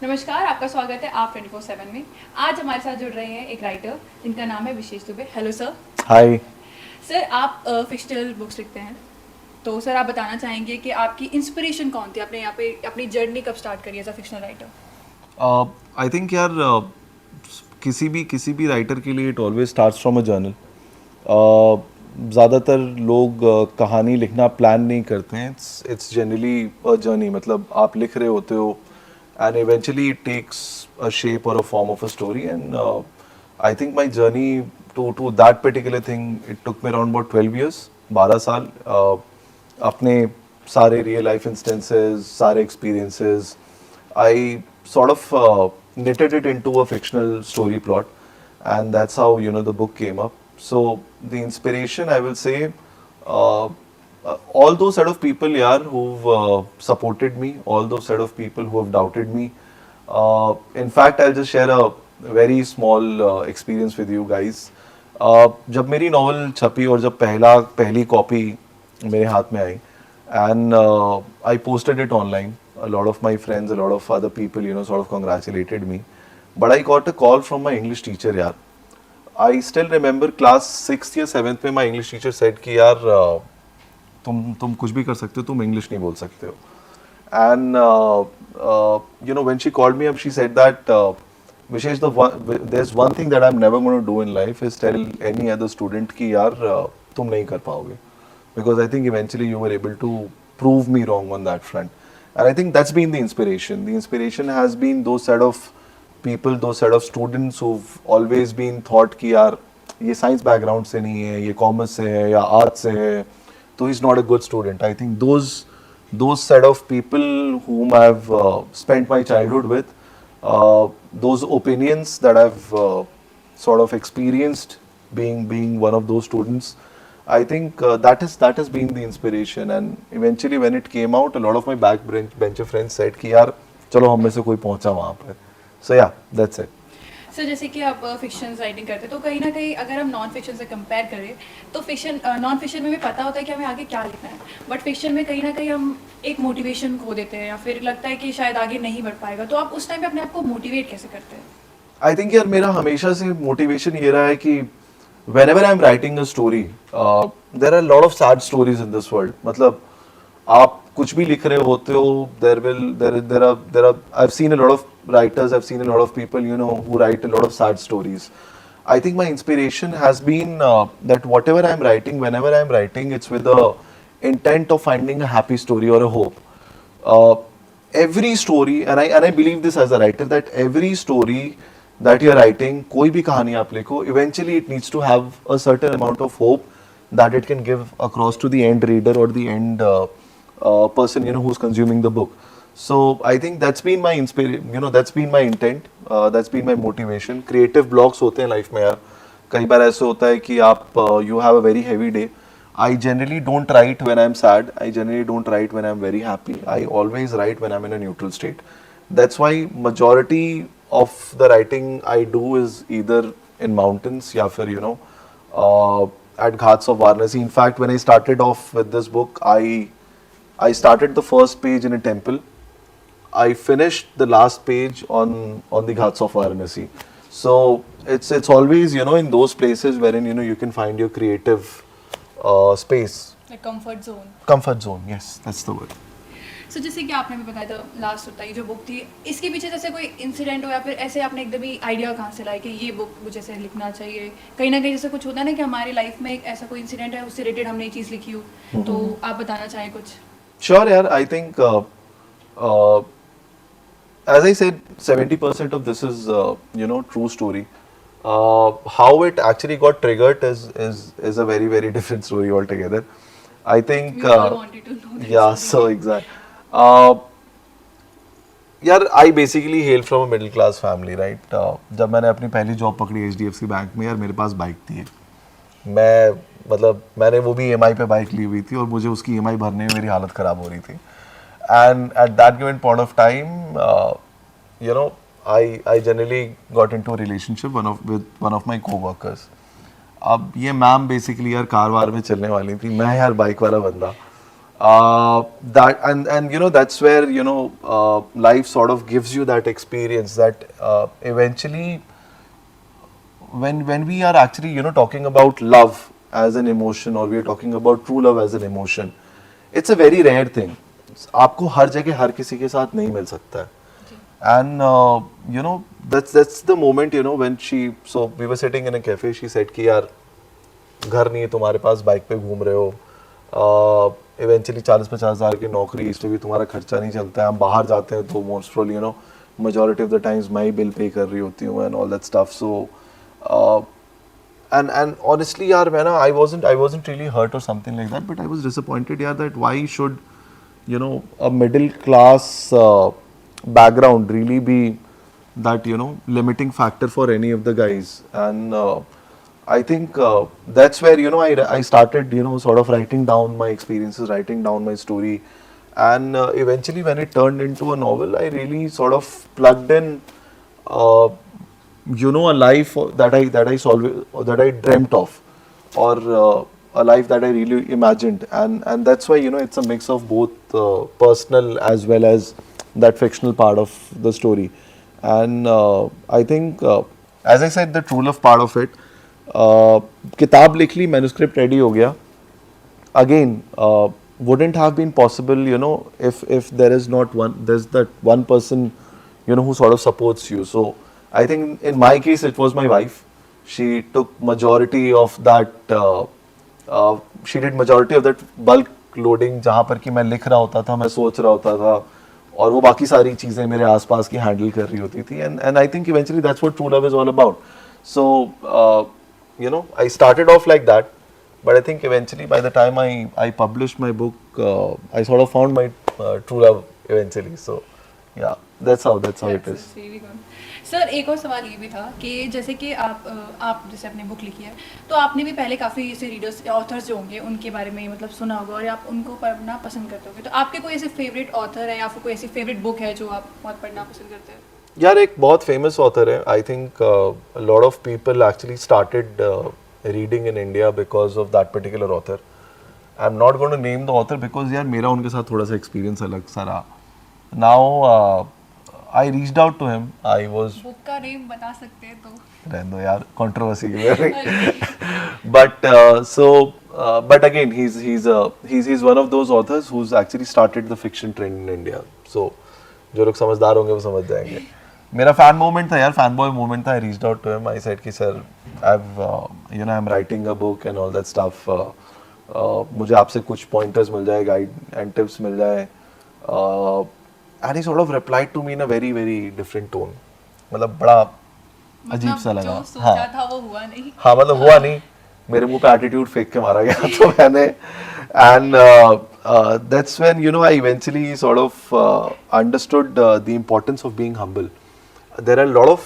नमस्कार, आपका स्वागत है आप 24/7 में। आज हमारे साथ जुड़ रहे हैं एक राइटर जिनका नाम है Vishesh Dubey. Hello sir. Hi. Sir, आप फिक्शनल बुक्स लिखते हैं, तो सर आप बताना चाहेंगे कि आपकी इंस्पिरेशन कौन थी? आपने यहाँ पे अपनी जर्नी कब स्टार्ट करी as a fictional writer? I think यार किसी भी राइटर के लिए it always starts from a journal. ज़्यादातर लोग कहानी लिखना प्लान नहीं करते हैं। इट्स जनरली अ जर्नी, मतलब आप लिख रहे होते हो and eventually it takes a shape और a form of a story and I think my journey to that particular thing it took me around about 12 years, 12 साल। अपने सारे रियल लाइफ इंस्टेंसेस, सारे experiences, I sort of knitted it into a fictional story plot, and that's how the book came up. So the inspiration, I will say, all those set of people, yeah, who've supported me, all those set of people who have doubted me. In fact, I'll just share a very small experience with you guys. जब मेरी novel छपी और जब पहली copy मेरे हाथ में आई and I posted it online. A lot of my friends, a lot of other people, sort of congratulated me. But I got a call from my English teacher, यार. I still remember class 6th या 7th में my English teacher said कि यार तुम कुछ भी कर सकते हो, तुम English नहीं बोल सकते हो. And when she called me up, she said that Vishesh, there's one thing that I'm never going to do in life is tell any other student कि यार तुम नहीं कर पाओगे. Because I think eventually you were able to prove me wrong on that front. And I think that's been the inspiration. The inspiration has been those set of people, those set of students who've always been thought कि यार ये science background से नहीं है, ये commerce से है या arts से है, तो he's not a good student. I think those set of people whom I've spent my childhood with, those opinions that I've sort of experienced being one of those students, I think that has been the inspiration. And eventually when it came out, a lot of my backbencher friends said कि यार चलो हम में से कोई पहुंचा वहाँ पर. So yeah, that's it. Sir, जैसे कि आप फिक्शन राइटिंग करते हैं, तो कहीं ना कहीं अगर हम नॉन फिक्शन से कंपेयर करें तो नॉन फिक्शन में भी पता होता है कि हमें आगे क्या लिखना है, बट फिक्शन में कहीं ना कहीं हम एक मोटिवेशन खो देते हैं या फिर लगता है कि शायद आगे नहीं बढ़ पाएगा। तो आप उस टाइम पे अपने आप को मोटिवेट कैसे करते हैं? I think यार मेरा हमेशा से मोटिवेशन ये रहा है कि whenever I'm writing a story, there are a lot of sad stories in this world. मतलब आप कुछ भी लिख रहे होते हो, there are I've seen a lot of writers, I've seen a lot of people, who write a lot of sad stories. I think my inspiration has been that whatever I'm writing, whenever I'm writing, it's with the intent of finding a happy story or a hope. uh, every story, and I believe this as a writer, that every story that you're writing, कोई भी कहानी आप लिखो, eventually it needs to have a certain amount of hope that it can give across to the end reader or the end person who's consuming the book. So I think that's been my that's been my intent, that's been my motivation. Creative blocks होते हैं life में यार. कई बार ऐसे होता है कि आप you have a very heavy day. I generally don't write when I'm sad. I generally don't write when I'm very happy. I always write when I'm in a neutral state. That's why majority of the writing I do is either in mountains या फिर at Ghats of Varanasi. In fact, when I started off with this book, I started the first page in a temple. I finished the last page on the Ghats of Varanasi. So it's always in those places wherein you can find your creative space. Comfort zone. Comfort zone, yes, that's the word. सो जैसे कि आपने भी बताया था last होता है जो book थी, इसके पीछे जैसे कोई इंसिडेंट हो या फिर ऐसे आपने एकदम ही आइडिया कहाँ से लाया कि ये बुक मुझे ऐसे लिखना चाहिए? कहीं ना कहीं जैसे कुछ होता है ना कि हमारी लाइफ में एक ऐसा कोई इंसिडेंट है, उससे रिलेटेड हमने ये चीज़ लिखी हो, तो आप बताना चाहें कुछ? Sure, yeah. I think, uh, as I said, 70% of this is true story. How it actually got triggered is a very very different story altogether. I think, we all wanted to know that yeah, story. so exact. Uh, यार I basically hail from a middle class family, right. जब मैंने अपनी पहली job पकड़ी HDFC bank में, यार मेरे पास bike थी. मैं मतलब मैंने वो भी EMI पे बाइक ली हुई थी और मुझे उसकी EMI भरने में मेरी हालत ख़राब हो रही थी. And eight that given point of time I generally got into a relationship with one of my co-workers. अब ये मैम बेसिकली यार कार वार में चलने वाली थी, मैं यार बाइक वाला बंदा. That and you know that's where you know life sort of gives you that experience that eventually when we are actually you know talking about love as an emotion or we are talking about true love as an emotion, it's a very rare thing. आपको हर जगह हर किसी के साथ नहीं मिल सकता है. And you know that's the moment you know when so we were sitting in a cafe, she said कि यार घर नहीं है तुम्हारे पास, बाइक पे घूम रहे हो, इवेंचुअली 40-50 हज़ार की नौकरी, इस पे भी तुम्हारा खर्चा नहीं चलता है, हम बाहर जाते हैं तो most probably you know majority of the times मैं ही बिल पे कर रही होती हूँ and all that stuff. So and honestly yaar मैं ना I wasn't really hurt or something like that, but I was disappointed yaar that why should you know a middle class background really be that you know limiting factor for any of the guys. And I think that's where you know I started you know sort of writing down my experiences, writing down my story, and eventually when it turned into a novel, I really sort of plugged in you know a life that I dreamt of, or a life that I really imagined, and that's why you know it's a mix of both personal as well as that fictional part of the story. And I think as I said, the true love part of it, किताब लिख ली, manuscript ready हो गया, again wouldn't have been possible you know if there's that one person you know who sort of supports you. So I think in my case it was my wife. She took majority of that she did majority of that bulk loading, जहाँ पर कि मैं लिख रहा होता था, मैं सोच रहा होता था, और वो बाकी सारी चीज़ें मेरे आसपास की हैंडल कर रही होती थी. And I think eventually that's what true love is all about. So you know I started off like that, but I think eventually by the time I published my book, I sort of found my true love eventually. So yeah, that's how it is. Sir एक और सवाल ये भी था कि जैसे कि आप जैसे अपनी बुक लिखी है तो आपने भी पहले काफ़ी ऐसे रीडर्स ऑथर्स जो होंगे उनके बारे में मतलब सुना होगा और आप उनको पढ़ना पसंद करते होंगे, तो आपके कोई ऐसे फेवरेट ऑथर है या फिर कोई ऐसी फेवरेट बुक है जो आप बहुत पढ़ना पसंद करते हैं? यार एक बहुत फेमस ऑथर है, I think lot of people actually started reading in India because of that particular author. I am not going to name the author because यार मेरा उनके साथ थोड़ा सा एक्सपीरियंस अलग सा रहा. Now I reached out to him. I was. Book का नेम बता सकते हैं तो? रहने दो यार, controversy की वजह से. But but again he's one of those authors who's actually started the fiction trend in India. So जो लोग समझदार होंगे वो समझ जाएंगे. मेरा fan moment था यार, fanboy moment था. I reached out to him. I said कि sir, I'm writing a book and all that stuff. मुझे आपसे कुछ pointers मिल जाए, guide and tips मिल जाए. And he sort of replied to me in a very very different tone. मतलब बड़ा अजीब सा लगा. जो सोचा था वो हुआ नहीं. हाँ मतलब हुआ नहीं, मेरे मुंह पे एटीट्यूड फेंक के मारा गया तो मैंने. And that's when you know I eventually sort of understood the importance of being humble. There are a lot of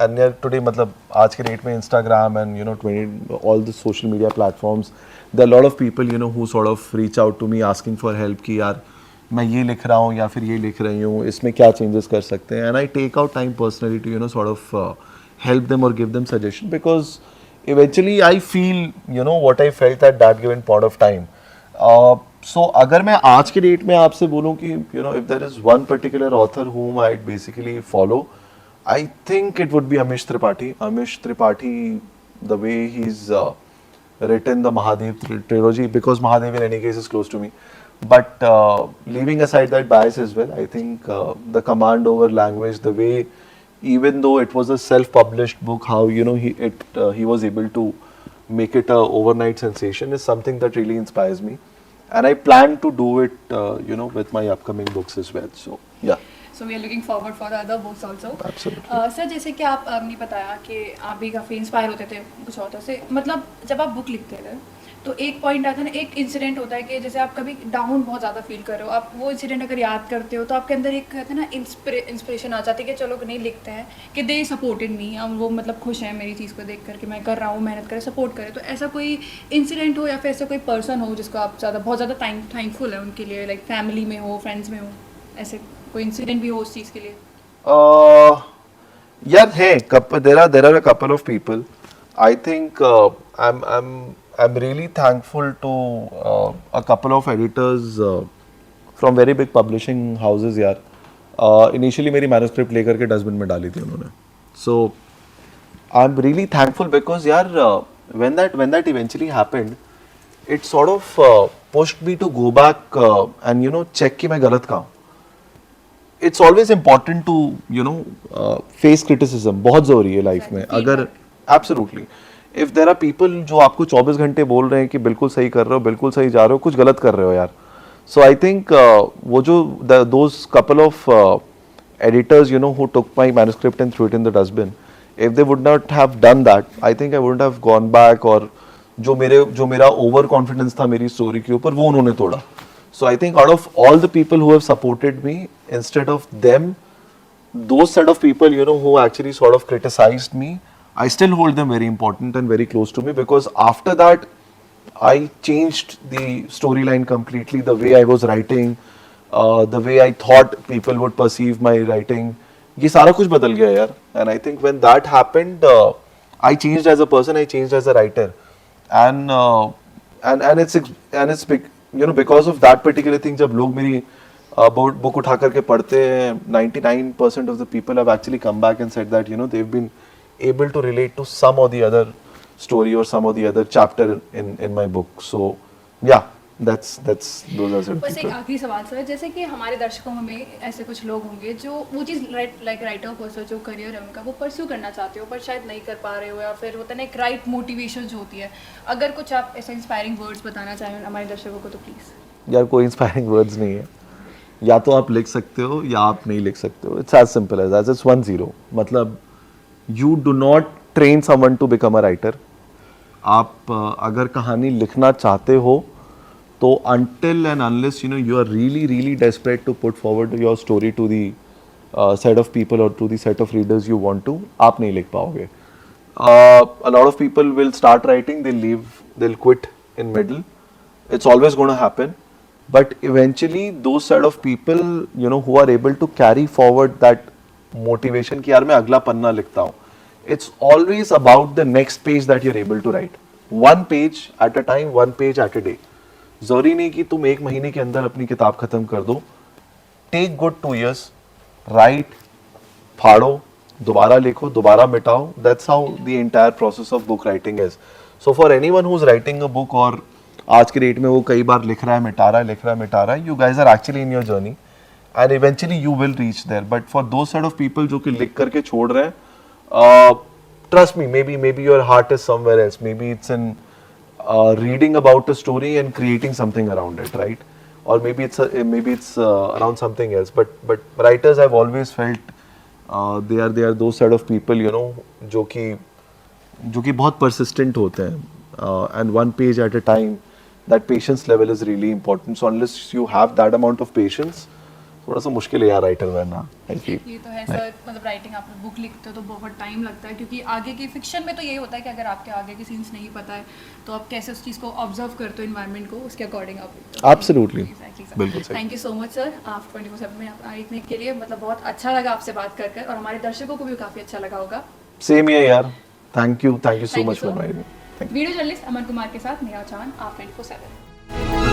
and today मतलब आज के डेट में Instagram and you know 20 all the social media platforms, there are a lot of people you know who sort of reach out to me asking for help कि यार मैं ये लिख रहा हूँ या फिर ये लिख रही हूँ, इसमें क्या चेंजेस कर सकते हैं. And I take out time personally to you know sort of help them और give them suggestion because eventually I feel you know what I felt at that given point of time. So अगर मैं आज के date में आपसे बोलूँ कि you know if there is one particular author whom I basically follow, I think it would be Amish Tripathi. Amish Tripathi, the way he's written the Mahadev trilogy, because Mahadev in any case is close to me. But leaving aside that bias as well, I think the command over language, the way, even though it was a self-published book, how you know he was able to make it a overnight sensation is something that really inspires me, and I plan to do it you know with my upcoming books as well. So yeah. So we are looking forward for the other books also. Absolutely. Sir जैसे कि आपने बताया कि आप भी काफ़ी inspire होते थे कुछ ऑथर से, मतलब जब आप बुक लिखते थे तो एक पॉइंट आता है ना, एक इंसिडेंट होता है कि जैसे आप कभी डाउन बहुत ज़्यादा फील कर रहे हो, आप वो इंसिडेंट अगर याद करते हो तो आपके अंदर एक कहते हैं ना इंस्पिरेशन आ जाती है कि चलो नहीं लिखते हैं कि दे सपोर्टेड मी, हम वो मतलब खुश हैं मेरी चीज़ को देख कर कि मैं कर रहा हूँ, मेहनत करें, सपोर्ट करें. तो ऐसा कोई इंसिडेंट हो या फिर ऐसा कोई पर्सन हो जिसको आप बहुत ज़्यादा थैंकफुल है उनके लिए, लाइक फैमिली में हो, फ्रेंड्स में हो, ऐसे कोई इंसिडेंट भी हो उस चीज़ के लिए? Yeah, hey, there are a couple of people. I think I'm really thankful to a couple of editors from very big publishing houses यार. Initially मेरी manuscript लेकर के डस्टबिन में डाली थी उन्होंने. So I'm really thankful because यार when that eventually happened, it sort of pushed me to go back and check कि मैं गलत कहाँ हूँ. It's always important to face criticism. बहुत ज़रूरी है लाइफ में. अगर absolutely if there are people जो आपको 24 घंटे बोल रहे हैं कि बिल्कुल सही कर रहे हो, बिल्कुल सही जा रहे हो, कुछ गलत कर रहे हो यार. So I think वो जो those couple of editors who took my manuscript and threw it in the dustbin, if they would not have done that, I think I wouldn't have gone back. और जो मेरा over confidence था मेरी story के ऊपर, वो उन्होंने तोड़ा. So I think out of all the people who have supported me, instead of them, those set of people who actually sort of criticized me, I still hold them very important and very close to me, because after that I changed the storyline completely, the way I was writing, the way I thought people would perceive my writing. ये सारा कुछ बदल गया यार. And I think when that happened, I changed as a person, I changed as a writer, and it's big, because of that particular thing. जब लोग मेरी book उठा करके पढ़ते हैं, 99% of the people have actually come back and said that they've been able to relate to some or the other story or some or the other chapter in my book. So yeah, that's those are some बस एक people. आखिरी सवाल sir, जैसे कि हमारे दर्शकों में ऐसे कुछ लोग होंगे जो वो चीज़ लाइक राइटर पर्सन जो करियर है उनका वो परस्यू करना चाहते हो पर शायद नहीं कर पा रहे हो, या फिर होता है ना एक राइट मोटिवेशन जो होती है. अगर कुछ आप ऐसे इंस्पायरिंग वर्ड्स बताना चाहें हमारे दर्शकों को तो प्लीज़. यार कोई इंस्पायरिंग वर्ड्स नहीं है. या तो आप लिख सकते हो या आप नहीं लिख सकते हो. It's as simple as it's 1-0. मतलब you do not train someone to become a writer. आप अगर कहानी लिखना चाहते हो तो until and unless you are really desperate to put forward your story to the set of people or to the set of readers you want to, आप नहीं लिख पाओगे. A lot of people will start writing, they'll quit in middle. It's always going to happen. But eventually those set of people who are able to carry forward that motivation कि यार मैं अगला पन्ना लिखता हूँ. It's always about the next page that you're able to write. One page at a time, one page at a day. जरूरी नहीं कि तुम एक महीने के अंदर अपनी किताब खत्म कर दो. टेक गुड 2 years, राइट, फाड़ो, दोबारा लिखो, दोबारा मिटाओ. That's how the entire process of book writing is. So for anyone who is writing a book, और आज के डेट में वो कई बार लिख रहा है, मिटा रहा है, you guys are actually in your journey and eventually you will reach there. But for those set of people जो कि लिख करके छोड़ रहे हैं, trust me, maybe your heart is somewhere else. Maybe it's in reading about a story and creating something around it, right? Or maybe it's around something else. But writers, I've always felt they are those sort of people जो कि बहुत persistent होते हैं, and one page at a time. That patience level is really important. So unless you have that amount of patience, थोड़ा सा मुश्किल है यार राइटर बनना. ये तो है सर. मतलब राइटिंग आप बुक लिखते हो तो बहुत टाइम लगता है, क्योंकि आगे की फिक्शन में तो यही होता है कि अगर आपके आगे के सीन्स नहीं पता है तो आप कैसे उस चीज़ को ऑब्जर्व करते हो, इन्वायरमेंट को, उसके अकॉर्डिंग आप लिखते हो. एब्सोल्युटली, बिल्कुल सही. Thank you so much sir, आप 24/7 में आने के लिए. मतलब बहुत अच्छा लगा आपसे बात कर और हमारे दर्शकों को भी काफ़ी अच्छा लगा होगा. सेम ही है यार. Thank you so much for inviting me. Video journalist Aman Kumar के साथ नेहा चांद, आप 24/7.